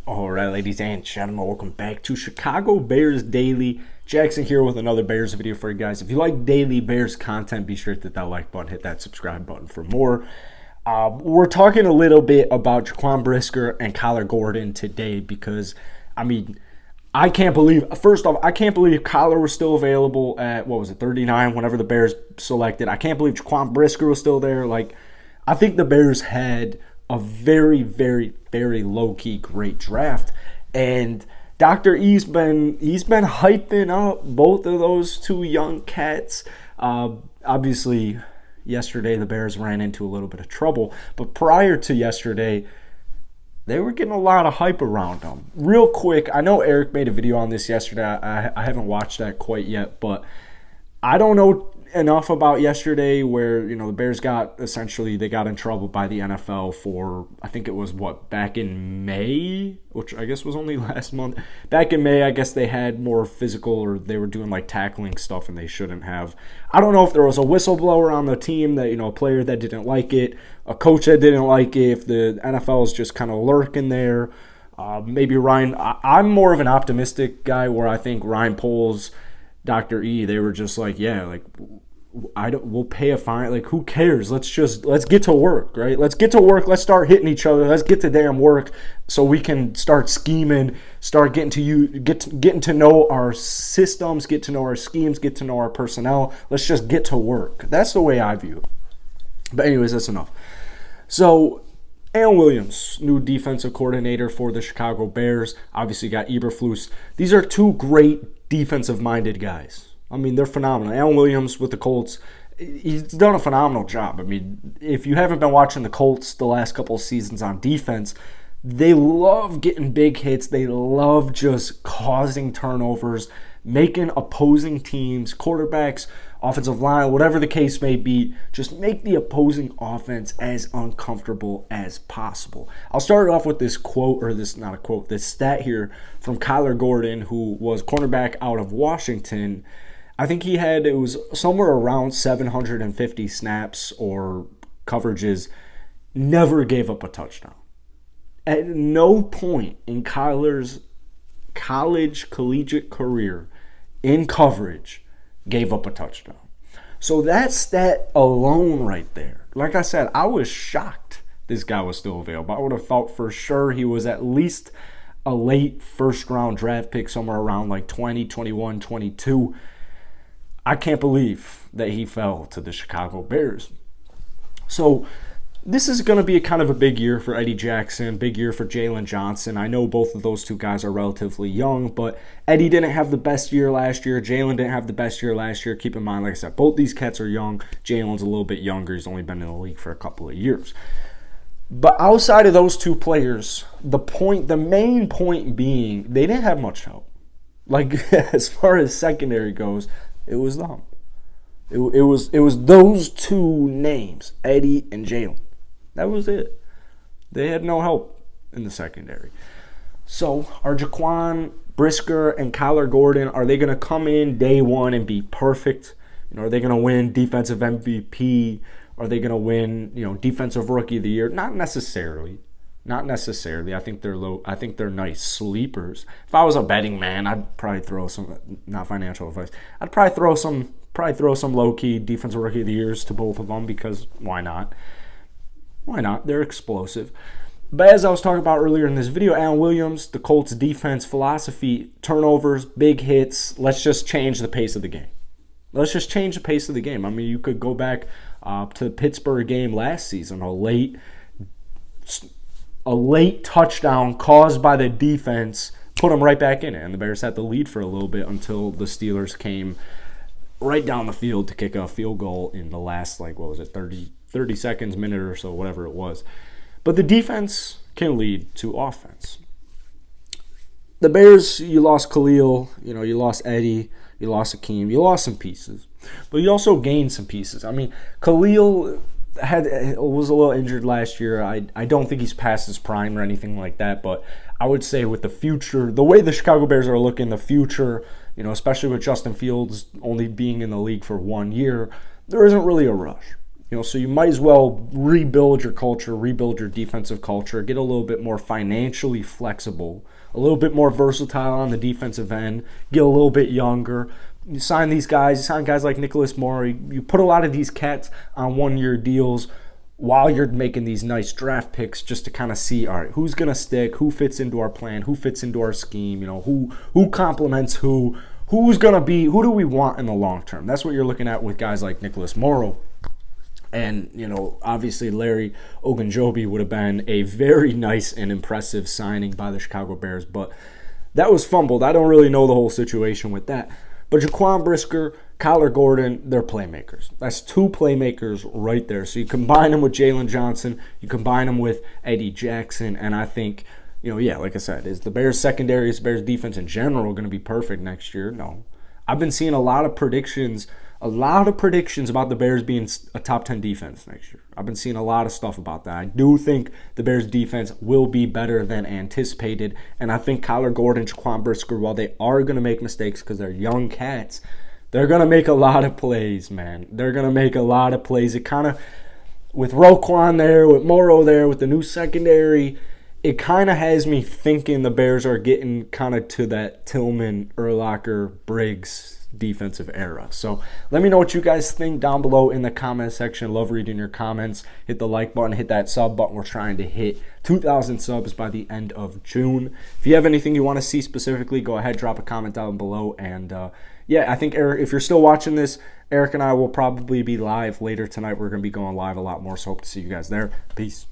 All right, ladies and gentlemen, welcome back to Chicago Bears Daily. Jackson here with another Bears video for you guys. If you like daily Bears content, be sure to hit that like button, hit that subscribe button for more. We're talking a little bit about Jaquan Brisker and Kyler Gordon today because, I can't believe, first off, I can't believe Kyler was still available at, 39, whenever the Bears selected. I can't believe Jaquan Brisker was still there. I think the Bears had a very, very, very low-key great draft. And Dr. E's been hyping up both of those two young cats. Obviously, yesterday the Bears ran into a little bit of trouble. But prior to yesterday, they were getting a lot of hype around them. Real quick, I know Eric made a video on this yesterday. I haven't watched that quite yet, but I don't know enough about yesterday where, the Bears got in trouble by the NFL for, I think it was back in May, which I guess was only last month. Back in May, I guess they had more physical, or they were doing tackling stuff and they shouldn't have. I don't know if there was a whistleblower on the team that, a player that didn't like it, a coach that didn't like it, if the NFL is just kind of lurking there. Maybe Ryan, I'm more of an optimistic guy where I think Ryan Poles, Dr. E, they were just we'll pay a fine. Who cares? Let's get to work, right? Let's get to work. Let's start hitting each other. Let's get to damn work so we can start scheming, start getting to know our systems, get to know our schemes, get to know our personnel. Let's just get to work. That's the way I view it. But anyways, that's enough. So, Alan Williams, new defensive coordinator for the Chicago Bears. Obviously got Eberflus. These are two great defensive-minded guys. They're phenomenal. Alan Williams with the Colts, he's done a phenomenal job. If you haven't been watching the Colts the last couple of seasons on defense, they love getting big hits. They love just causing turnovers, making opposing teams, quarterbacks, offensive line, whatever the case may be, just make the opposing offense as uncomfortable as possible. I'll start off with this quote, or this, not a quote, this stat here from Kyler Gordon, who was cornerback out of Washington. I think it was somewhere around 750 snaps or coverages, never gave up a touchdown. At no point in Kyler's collegiate career in coverage gave up a touchdown. So that stat alone right there, like I said, I was shocked this guy was still available. I would have thought for sure he was at least a late first-round draft pick, somewhere around 20, 21, 22. I can't believe that he fell to the Chicago Bears. So this is going to be a kind of a big year for Eddie Jackson, big year for Jalen Johnson. I know both of those two guys are relatively young, but Eddie didn't have the best year last year. Jalen didn't have the best year last year. Keep in mind, like I said, both these cats are young. Jalen's a little bit younger. He's only been in the league for a couple of years. But outside of those two players, the main point being, they didn't have much help. As far as secondary goes, it was them. It was those two names, Eddie and Jalen. That was it. They had no help in the secondary. So are Jaquan Brisker and Kyler Gordon, are they going to come in day one and be perfect? Are they going to win defensive MVP? Are they going to win, defensive rookie of the year? Not necessarily. I think they're low. I think they're nice sleepers. If I was a betting man, I'd probably throw some, not financial advice, I'd probably throw some low-key defensive rookie of the years to both of them, because why not? Why not? They're explosive. But as I was talking about earlier in this video, Alan Williams, the Colts defense philosophy, turnovers, big hits, let's just change the pace of the game. Let's just change the pace of the game. You could go back to the Pittsburgh game last season, a late touchdown caused by the defense, put them right back in it. And the Bears had the lead for a little bit until the Steelers came right down the field to kick a field goal in the last, 30 seconds, minute or so, whatever it was. But the defense can lead to offense. The Bears, you lost Khalil, you lost Eddie, you lost Akeem, you lost some pieces. But you also gained some pieces. Khalil was a little injured last year. I don't think he's past his prime or anything like that, but I would say with the future, the way the Chicago Bears are looking, the future, especially with Justin Fields only being in the league for 1 year, there isn't really a rush. So you might as well rebuild your culture, rebuild your defensive culture, get a little bit more financially flexible, a little bit more versatile on the defensive end, get a little bit younger. You sign these guys, you sign guys like Nicholas Morrow. You put a lot of these cats on one-year deals while you're making these nice draft picks just to kind of see, all right, who's going to stick, who fits into our plan, who fits into our scheme, who complements who's going to be, who do we want in the long term? That's what you're looking at with guys like Nicholas Morrow. And, obviously Larry Ogunjobi would have been a very nice and impressive signing by the Chicago Bears, but that was fumbled. I don't really know the whole situation with that. But Jaquan Brisker, Kyler Gordon, they're playmakers. That's two playmakers right there. So you combine them with Jalen Johnson, you combine them with Eddie Jackson, and I think, like I said, is the Bears secondary, is the Bears defense in general going to be perfect next year? No. I've been seeing a lot of predictions about the Bears being a top 10 defense next year. I've been seeing a lot of stuff about that. I do think the Bears defense will be better than anticipated, and I think Kyler Gordon, Jaquan Brisker, while they are going to make mistakes because they're young cats, they're going to make a lot of plays, man. They're going to make a lot of plays. It kind of, with Roquan there, with Morrow there, with the new secondary, it kind of has me thinking the Bears are getting kind of to that Tillman, Urlacher, Briggs defensive era. So let me know what you guys think down below in the comment section. Love reading your comments. Hit the like button, hit that sub button. We're trying to hit 2,000 subs by the end of June. If you have anything you want to see specifically, go ahead, drop a comment down below. And I think Eric, if you're still watching this, Eric and I will probably be live later tonight. We're going to be going live a lot more, so hope to see you guys there. Peace.